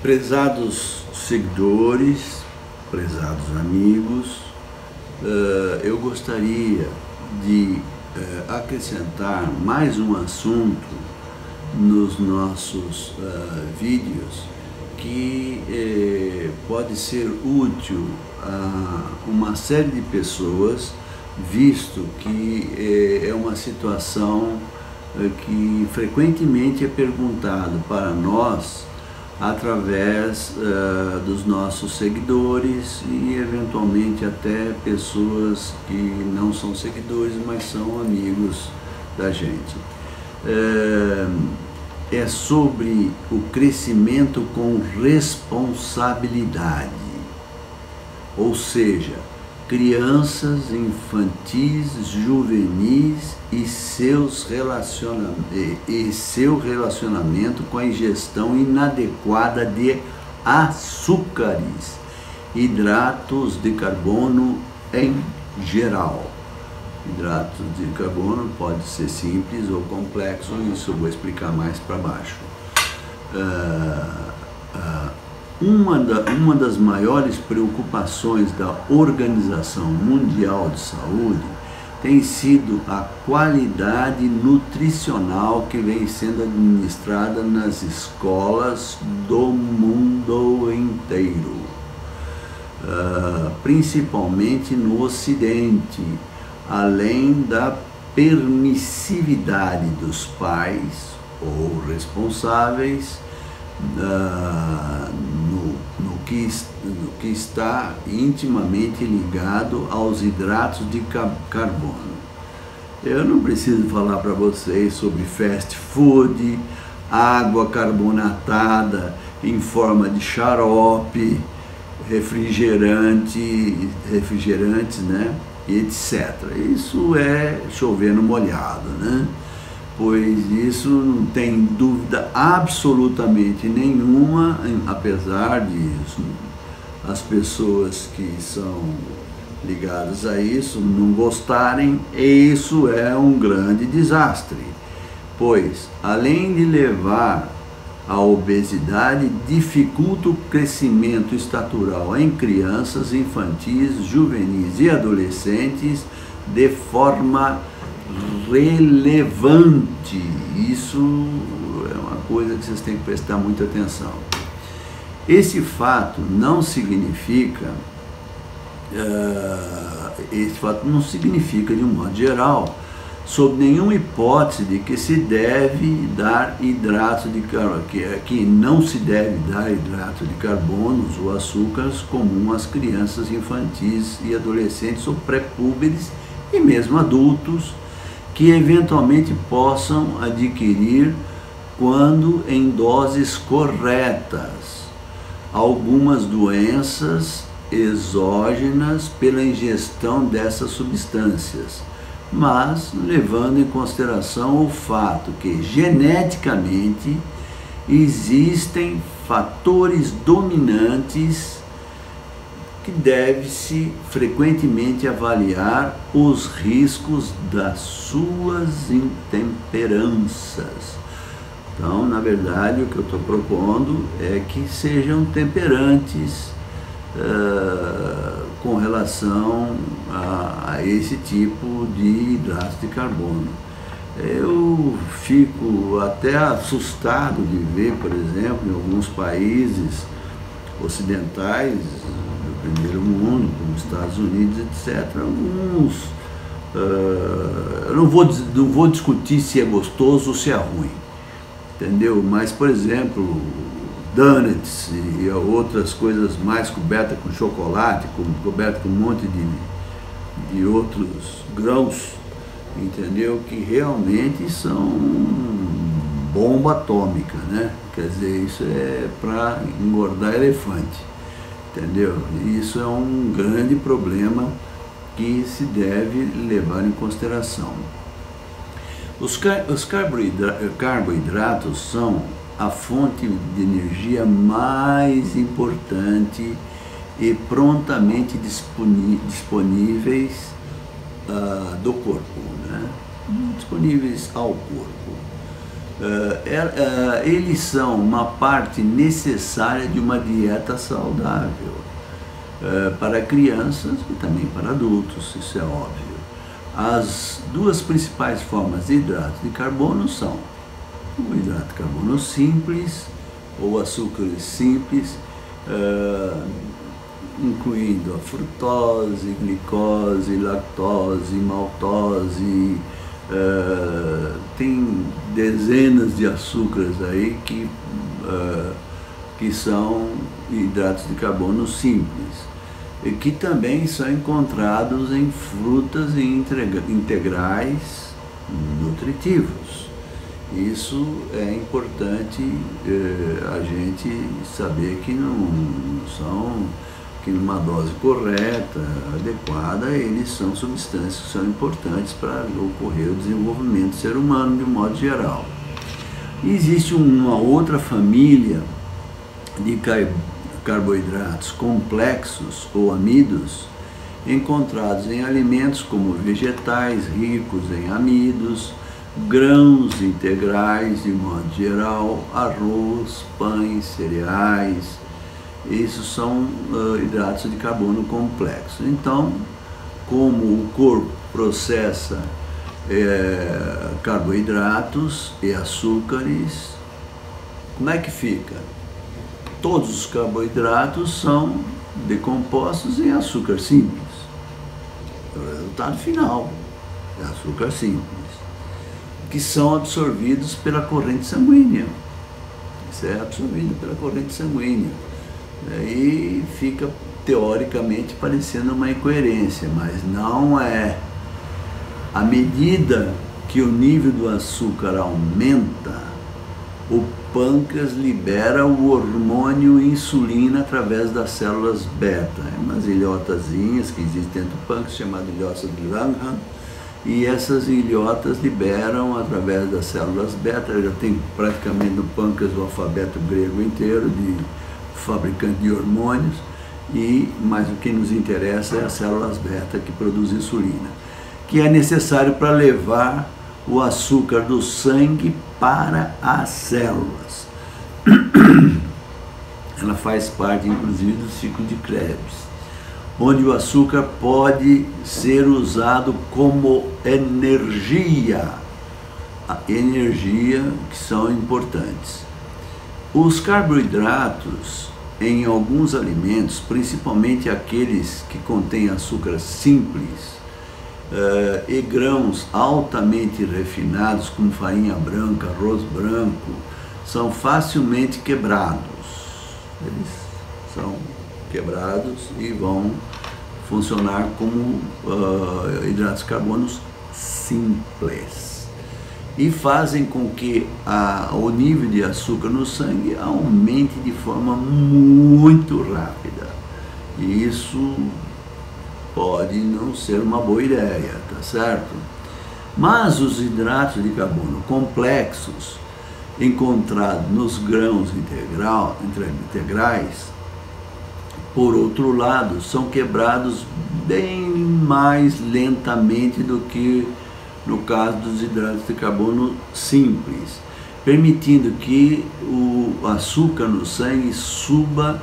Prezados seguidores, prezados amigos, eu gostaria de acrescentar mais um assunto nos nossos vídeos que pode ser útil a uma série de pessoas, visto que é uma situação que frequentemente é perguntado para nós através dos nossos seguidores e eventualmente até pessoas que não são seguidores, mas são amigos da gente. É sobre o crescimento com responsabilidade, ou seja, crianças, infantis, juvenis e seu relacionamento com a ingestão inadequada de açúcares, hidratos de carbono em geral. Hidratos de carbono pode ser simples ou complexo, isso eu vou explicar mais para baixo. Uma das maiores preocupações da Organização Mundial de Saúde tem sido a qualidade nutricional que vem sendo administrada nas escolas do mundo inteiro, principalmente no Ocidente, além da permissividade dos pais ou responsáveis no que está intimamente ligado aos hidratos de carbono. Eu não preciso falar para vocês sobre fast food, água carbonatada em forma de xarope, refrigerantes, né, etc. Isso é chover no molhado, né? Pois isso não tem dúvida absolutamente nenhuma, apesar de as pessoas que são ligadas a isso não gostarem, isso é um grande desastre, pois além de levar à obesidade, dificulta o crescimento estatural em crianças, infantis, juvenis e adolescentes de forma relevante. Isso é uma coisa que vocês têm que prestar muita atenção. Esse fato não significa, de um modo geral, sob nenhuma hipótese de que se deve dar hidrato de carbono, que não se deve dar hidrato de carbonos ou açúcares comum às crianças infantis e adolescentes ou pré-púberes e mesmo adultos, que eventualmente possam adquirir quando em doses corretas algumas doenças exógenas pela ingestão dessas substâncias, mas levando em consideração o fato que geneticamente existem fatores dominantes que deve-se frequentemente avaliar os riscos das suas intemperanças. Então, na verdade, o que eu estou propondo é que sejam temperantes com relação a esse tipo de hidrato de carbono. Eu fico até assustado de ver, por exemplo, em alguns países ocidentais do primeiro mundo, como Estados Unidos, etc., alguns, eu não vou discutir se é gostoso ou se é ruim, entendeu? Mas, por exemplo, donuts e outras coisas mais cobertas com chocolate, cobertas com um monte de outros grãos, entendeu? Que realmente são bomba atômica, né? Quer dizer, isso é para engordar elefante, entendeu? Isso é um grande problema que se deve levar em consideração. Os carboidratos são a fonte de energia mais importante e prontamente disponíveis do corpo, né? Disponíveis ao corpo. eles são uma parte necessária de uma dieta saudável para crianças e também para adultos, isso é óbvio. As duas principais formas de hidrato de carbono são o hidrato de carbono simples ou açúcares simples, incluindo a frutose, glicose, lactose, maltose. Tem dezenas de açúcares aí que são hidratos de carbono simples, e que também são encontrados em frutas e integrais nutritivos. Isso é importante a gente saber que que numa dose correta, adequada, eles são substâncias que são importantes para ocorrer o desenvolvimento do ser humano de um modo geral. Existe uma outra família de carboidratos complexos ou amidos encontrados em alimentos como vegetais ricos em amidos, grãos integrais de modo geral, arroz, pães, cereais. Esses são hidratos de carbono complexos. Então, como o corpo processa carboidratos e açúcares, como é que fica? Todos os carboidratos são decompostos em açúcar simples. O resultado final é açúcar simples, que são absorvidos pela corrente sanguínea. Isso é absorvido pela corrente sanguínea. E fica teoricamente parecendo uma incoerência, mas não é. À medida que o nível do açúcar aumenta, o pâncreas libera o hormônio insulina através das células beta, umas ilhotazinhas que existem dentro do pâncreas, chamadas ilhotas de Langhans, e essas ilhotas liberam através das células beta. Já tem praticamente no pâncreas o alfabeto grego inteiro de fabricante de hormônios, mas o que nos interessa é as células beta que produzem insulina, que é necessário para levar o açúcar do sangue para as células. Ela faz parte, inclusive, do ciclo de Krebs, onde o açúcar pode ser usado como energia, que são importantes. Os carboidratos em alguns alimentos, principalmente aqueles que contêm açúcar simples e grãos altamente refinados, como farinha branca, arroz branco, são facilmente quebrados. Eles são quebrados e vão funcionar como hidratos de carbono simples, e fazem com que o nível de açúcar no sangue aumente de forma muito rápida. E isso pode não ser uma boa ideia, tá certo? Mas os hidratos de carbono complexos encontrados nos grãos integrais, por outro lado, são quebrados bem mais lentamente do que no caso dos hidratos de carbono simples, permitindo que o açúcar no sangue suba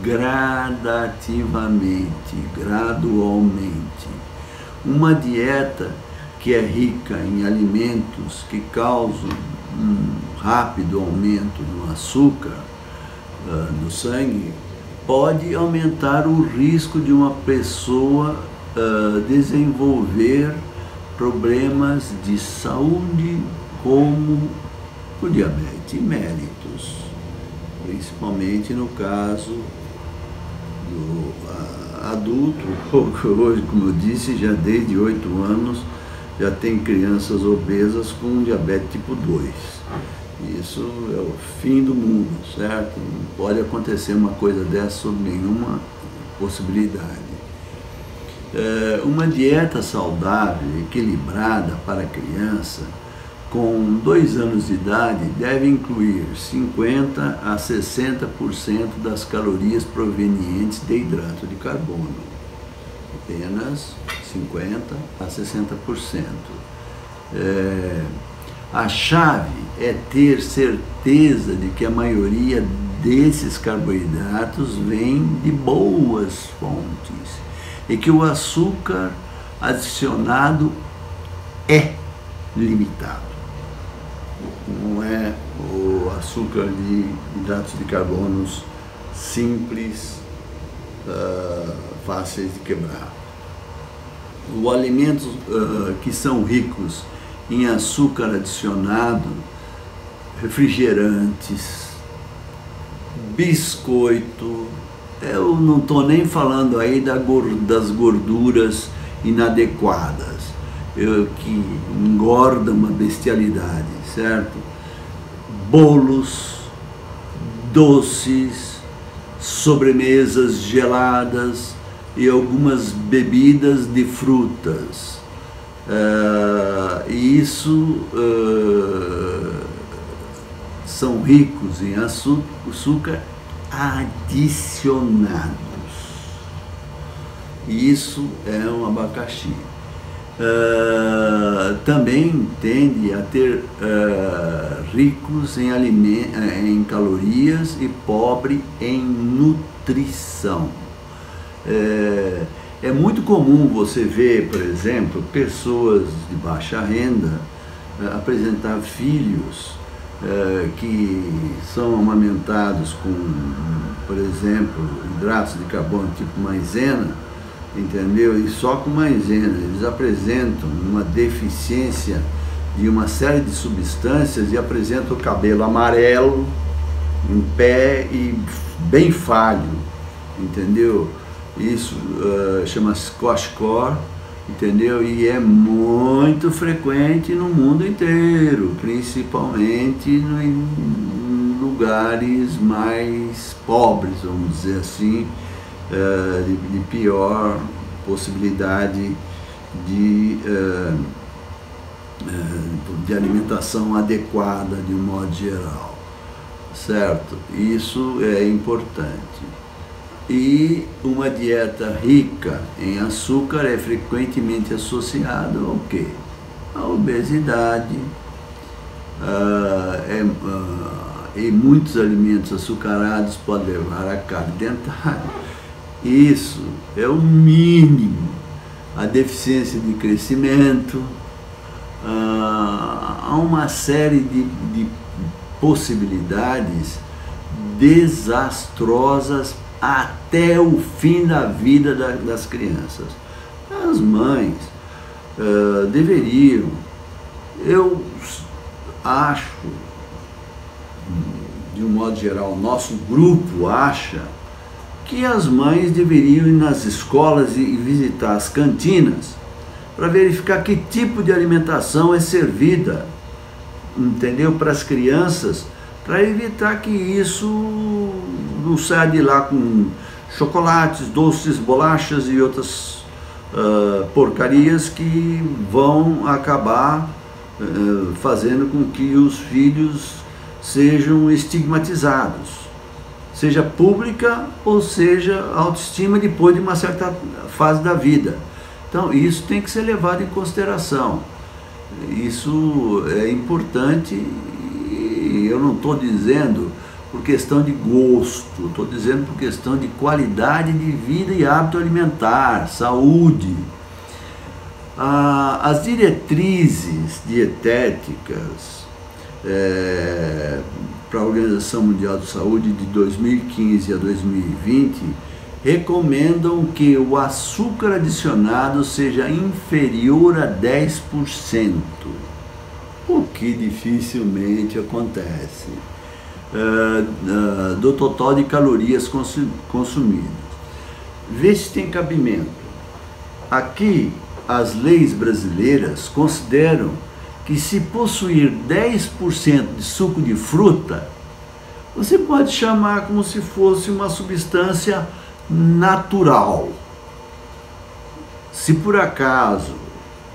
gradativamente, gradualmente. Uma dieta que é rica em alimentos que causam um rápido aumento no açúcar no sangue pode aumentar o risco de uma pessoa desenvolver problemas de saúde como o diabetes mellitus, principalmente no caso do adulto. Hoje, como eu disse, já desde 8 anos já tem crianças obesas com diabetes tipo 2. Isso é o fim do mundo, certo? Não pode acontecer uma coisa dessa sob nenhuma possibilidade. Uma dieta saudável, equilibrada para a criança, com 2 anos de idade, deve incluir 50% a 60% das calorias provenientes de hidrato de carbono. Apenas 50% a 60%. A chave é ter certeza de que a maioria desses carboidratos vem de boas fontes e que o açúcar adicionado é limitado. Não é o açúcar de hidratos de carbonos simples, fáceis de quebrar. Os alimentos que são ricos em açúcar adicionado, refrigerantes, biscoito, eu não estou nem falando aí das gorduras inadequadas, que engordam uma bestialidade, certo? Bolos, doces, sobremesas geladas e algumas bebidas de frutas. E isso são ricos em açúcar adicionados. E isso é um abacaxi. Também tende a ter ricos em calorias e pobre em nutrição. É muito comum você ver, por exemplo, pessoas de baixa renda apresentar filhos que são amamentados com, por exemplo, hidratos de carbono tipo maisena, entendeu? E só com maisena eles apresentam uma deficiência de uma série de substâncias e apresentam o cabelo amarelo, em pé e bem falho, entendeu? Isso chama-se kwashiorkor, entendeu? E é muito frequente no mundo inteiro, principalmente em lugares mais pobres, vamos dizer assim, de pior possibilidade de alimentação adequada de um modo geral, certo? Isso é importante. E uma dieta rica em açúcar é frequentemente associada ao quê? A obesidade, e muitos alimentos açucarados podem levar a cárie dentária. Isso é o mínimo. A deficiência de crescimento, há uma série de possibilidades desastrosas até o fim da vida das crianças. As mães deveriam, eu acho, de um modo geral, nosso grupo acha que as mães deveriam ir nas escolas e visitar as cantinas para verificar que tipo de alimentação é servida, entendeu, para as crianças, para evitar que isso não saia de lá com chocolates, doces, bolachas e outras porcarias que vão acabar fazendo com que os filhos sejam estigmatizados, seja pública ou seja autoestima depois de uma certa fase da vida. Então isso tem que ser levado em consideração. Isso é importante e eu não estou dizendo por questão de gosto, estou dizendo por questão de qualidade de vida e hábito alimentar, saúde. As diretrizes dietéticas para a Organização Mundial de Saúde de 2015 a 2020 recomendam que o açúcar adicionado seja inferior a 10%, o que dificilmente acontece, do total de calorias consumidas. Vê se tem cabimento. Aqui, as leis brasileiras consideram que se possuir 10% de suco de fruta, você pode chamar como se fosse uma substância natural. Se por acaso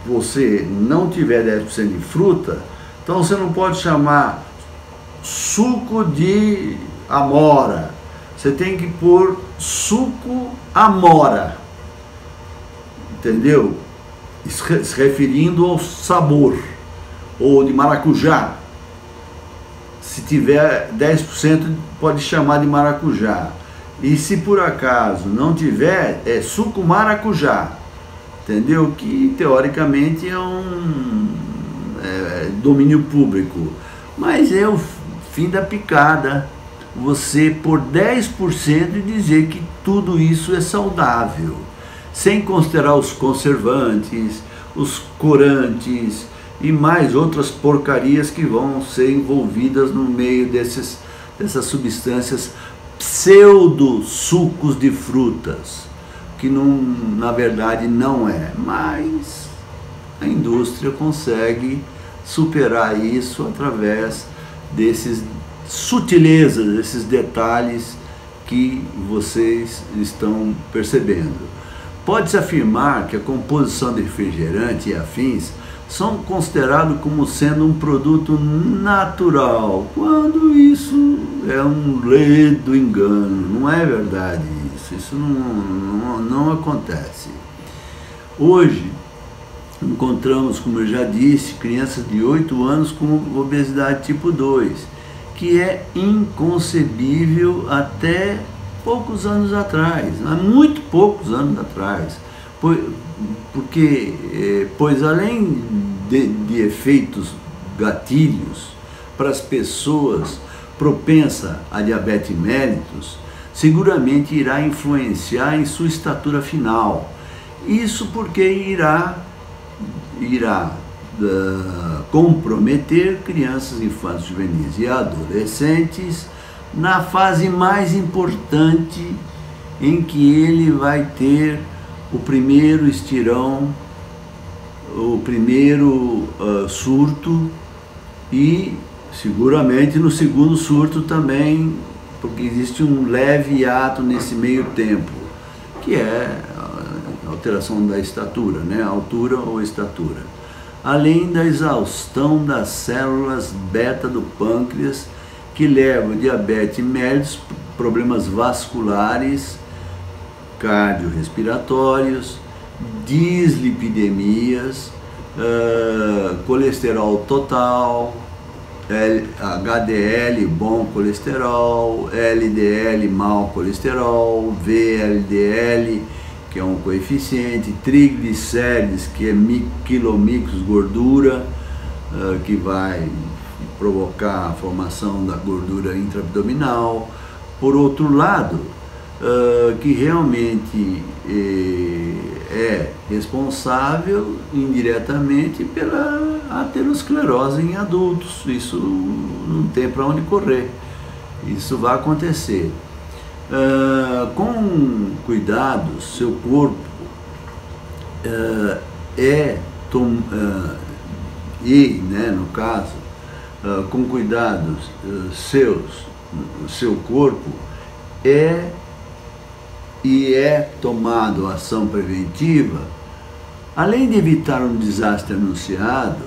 você não tiver 10% de fruta, então você não pode chamar suco de amora, você tem que pôr suco amora, entendeu? Se referindo ao sabor, ou de maracujá, se tiver 10%, pode chamar de maracujá. E se por acaso não tiver, é suco maracujá, entendeu? Que teoricamente é domínio público. Mas é o fim da picada, você por 10% e dizer que tudo isso é saudável, sem considerar os conservantes, os corantes e mais outras porcarias que vão ser envolvidas no meio dessas substâncias pseudo sucos de frutas, que não, na verdade não é, mas a indústria consegue superar isso através desses sutilezas, desses detalhes que vocês estão percebendo. Pode-se afirmar que a composição de refrigerante e afins são considerados como sendo um produto natural, quando isso é um ledo engano, não é verdade isso não acontece. Hoje, encontramos, como eu já disse, crianças de 8 anos com obesidade tipo 2, que é inconcebível até poucos anos atrás, muito poucos anos atrás, pois além de efeitos gatilhos para as pessoas propensas a diabetes mellitus, seguramente irá influenciar em sua estatura final. Isso porque irá comprometer crianças, infantes, juvenis e adolescentes na fase mais importante, em que ele vai ter o primeiro estirão, o primeiro surto, e seguramente no segundo surto também, porque existe um leve hiato nesse meio tempo, que é a alteração da estatura, né? Altura ou estatura. Além da exaustão das células beta do pâncreas, que levam diabetes mellitus, problemas vasculares, cardiorrespiratórios, dislipidemias, colesterol total, HDL, bom colesterol, LDL, mau colesterol, VLDL, que é um coeficiente, triglicérides, que é quilomicros gordura, que vai provocar a formação da gordura intraabdominal. Por outro lado, que realmente é responsável indiretamente pela aterosclerose em adultos. Isso não tem para onde correr, isso vai acontecer. Com cuidado, seu corpo no caso, com cuidados seu corpo é tomado ação preventiva, além de evitar um desastre anunciado,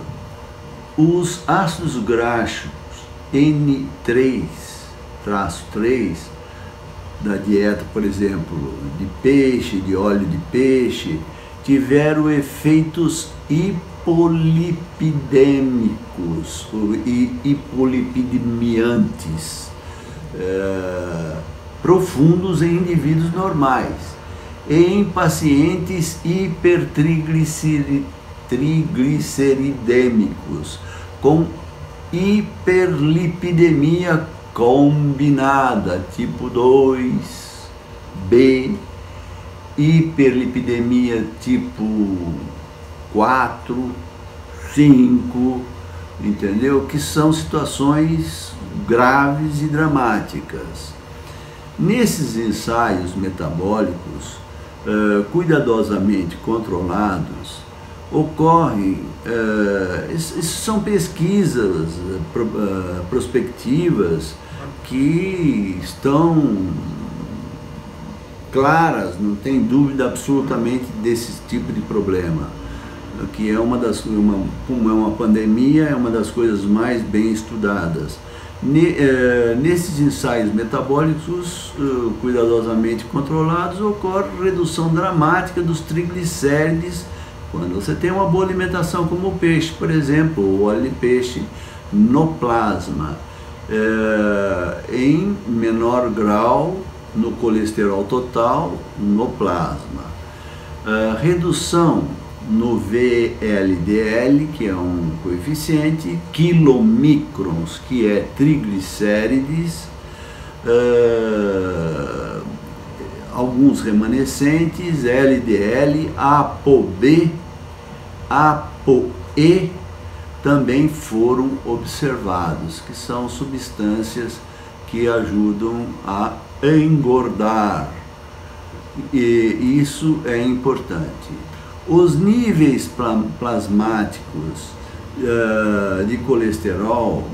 os ácidos graxos N3-3 da dieta, por exemplo, de peixe, de óleo de peixe, tiveram efeitos hipolipidêmicos e hipolipidemiantes profundos em indivíduos normais, em pacientes hipertrigliceridêmicos com hiperlipidemia combinada tipo 2B, hiperlipidemia tipo 4, 5, entendeu? Que são situações graves e dramáticas. Nesses ensaios metabólicos cuidadosamente controlados, ocorrem, são pesquisas prospectivas que estão claras, não tem dúvida absolutamente desse tipo de problema, que é uma pandemia, é uma das coisas mais bem estudadas. Nesses ensaios metabólicos cuidadosamente controlados, ocorre redução dramática dos triglicérides quando você tem uma boa alimentação, como o peixe, por exemplo, o óleo de peixe no plasma. em menor grau no colesterol total no plasma. Redução no VLDL, que é um coeficiente, quilomicrons, que é triglicérides, alguns remanescentes, LDL, ApoB, ApoE também foram observados, que são substâncias que ajudam a engordar, e isso é importante. Os níveis plasmáticos de colesterol,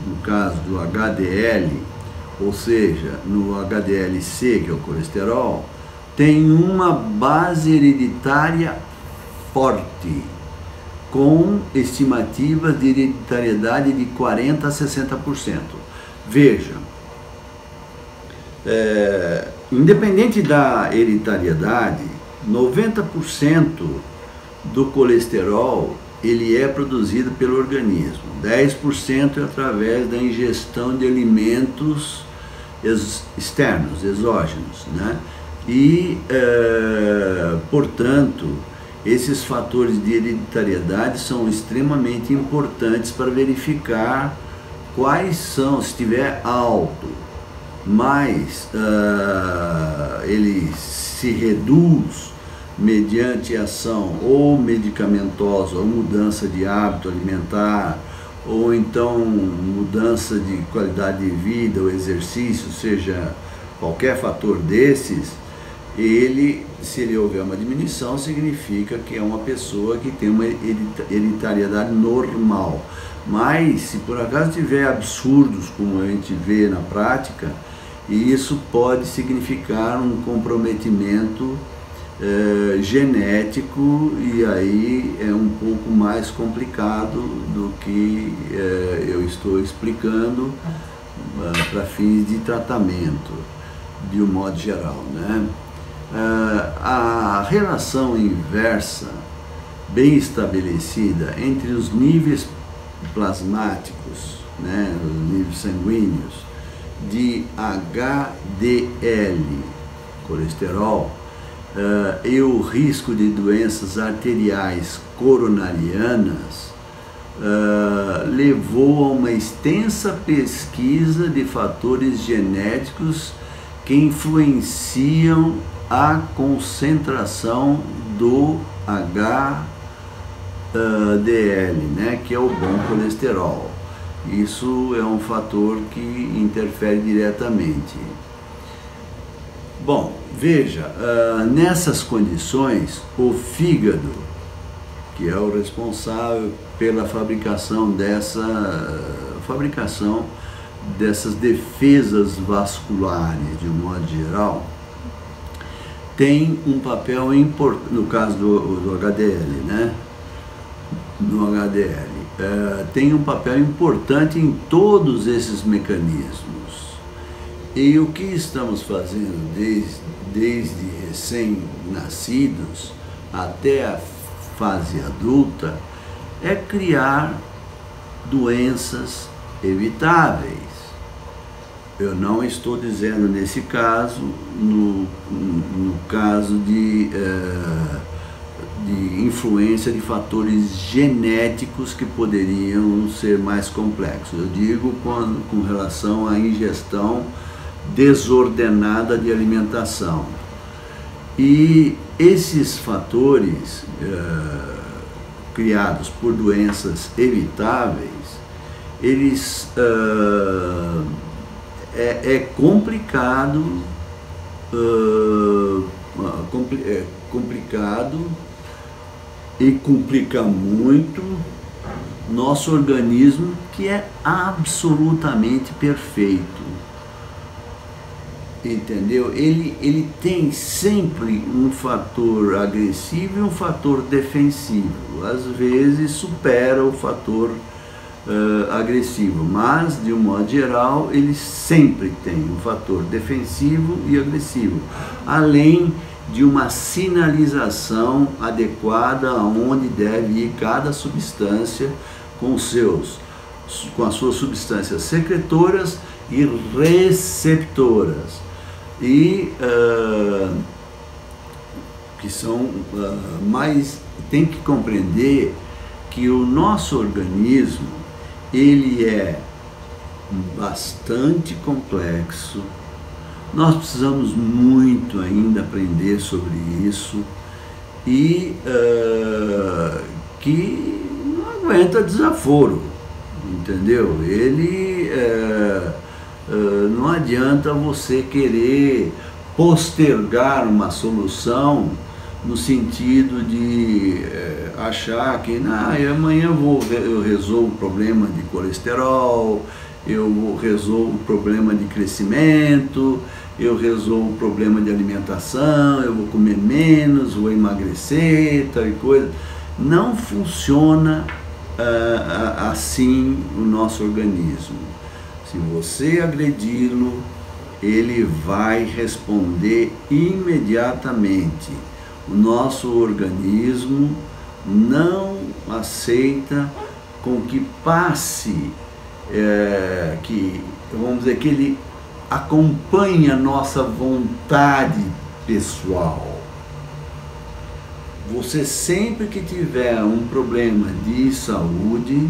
no caso do HDL, ou seja, no HDL-C, que é o colesterol, tem uma base hereditária forte, com estimativas de hereditariedade de 40% a 60%. Veja, independente da hereditariedade, 90% do colesterol ele é produzido pelo organismo, 10% é através da ingestão de alimentos externos, exógenos, né? E, portanto, esses fatores de hereditariedade são extremamente importantes para verificar quais são, se estiver alto, mas ele se reduz mediante ação ou medicamentosa, ou mudança de hábito alimentar, ou então mudança de qualidade de vida, ou exercício, seja qualquer fator desses, se ele houver uma diminuição, significa que é uma pessoa que tem uma hereditariedade normal. Mas, se por acaso tiver absurdos, como a gente vê na prática, isso pode significar um comprometimento genético, e aí é um pouco mais complicado do que eu estou explicando para fins de tratamento, de um modo geral, né? A relação inversa bem estabelecida entre os níveis plasmáticos, né, os níveis sanguíneos de HDL, colesterol, e o risco de doenças arteriais coronarianas levou a uma extensa pesquisa de fatores genéticos que influenciam a concentração do HDL, né, que é o bom colesterol. Isso é um fator que interfere diretamente. Bom, veja, nessas condições, o fígado, que é o responsável pela fabricação dessas defesas vasculares, de um modo geral, tem um papel importante, no caso do HDL, né? No HDL, tem um papel importante em todos esses mecanismos. E o que estamos fazendo desde recém-nascidos até a fase adulta é criar doenças evitáveis. Eu não estou dizendo nesse caso, no caso de influência de fatores genéticos que poderiam ser mais complexos. Eu digo com relação à ingestão desordenada de alimentação. E esses fatores criados por doenças evitáveis, eles complicado e complica muito nosso organismo, que é absolutamente perfeito. Entendeu? Ele tem sempre um fator agressivo e um fator defensivo. Às vezes supera o fator agressivo, mas de um modo geral ele sempre tem um fator defensivo e agressivo, além de uma sinalização adequada aonde deve ir cada substância com seus com as suas substâncias secretoras e receptoras, e que são mais, tem que compreender que o nosso organismo, ele é bastante complexo. Nós precisamos muito ainda aprender sobre isso, e que não aguenta desaforo, entendeu? Ele não adianta você querer postergar uma solução no sentido de achar que amanhã eu resolvo o problema de colesterol, eu resolvo o problema de crescimento, eu resolvo o problema de alimentação, eu vou comer menos, vou emagrecer, tal e coisa. Não funciona assim o nosso organismo. Se você agredi-lo, ele vai responder imediatamente. O nosso organismo não aceita com que passe, vamos dizer, que ele acompanhe a nossa vontade pessoal. Você sempre que tiver um problema de saúde,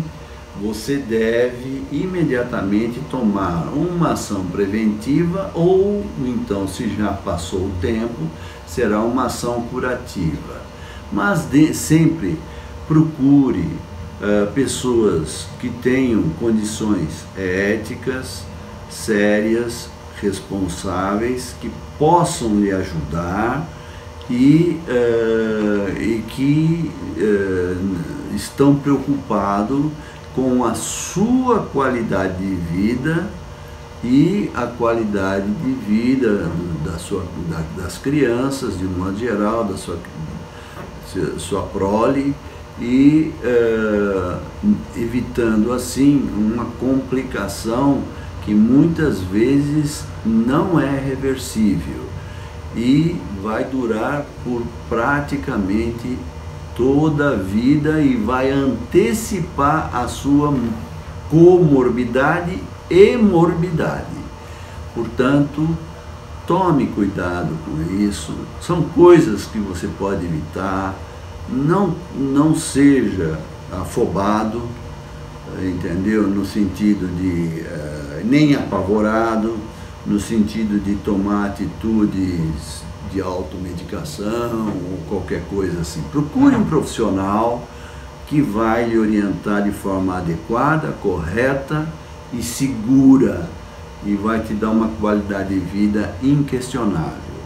você deve imediatamente tomar uma ação preventiva, ou então, se já passou o tempo, será uma ação curativa. Mas sempre procure pessoas que tenham condições éticas, sérias, responsáveis, que possam lhe ajudar e que estão preocupados com a sua qualidade de vida e a qualidade de vida das crianças, de um modo geral, da sua prole, e evitando assim uma complicação que muitas vezes não é reversível e vai durar por praticamente toda a vida e vai antecipar a sua comorbidade e morbidade. Portanto, tome cuidado com isso. São coisas que você pode evitar. Não seja afobado, entendeu? No sentido de nem apavorado, no sentido de tomar atitudes de automedicação ou qualquer coisa assim. Procure um profissional que vai lhe orientar de forma adequada, correta e segura, e vai te dar uma qualidade de vida inquestionável.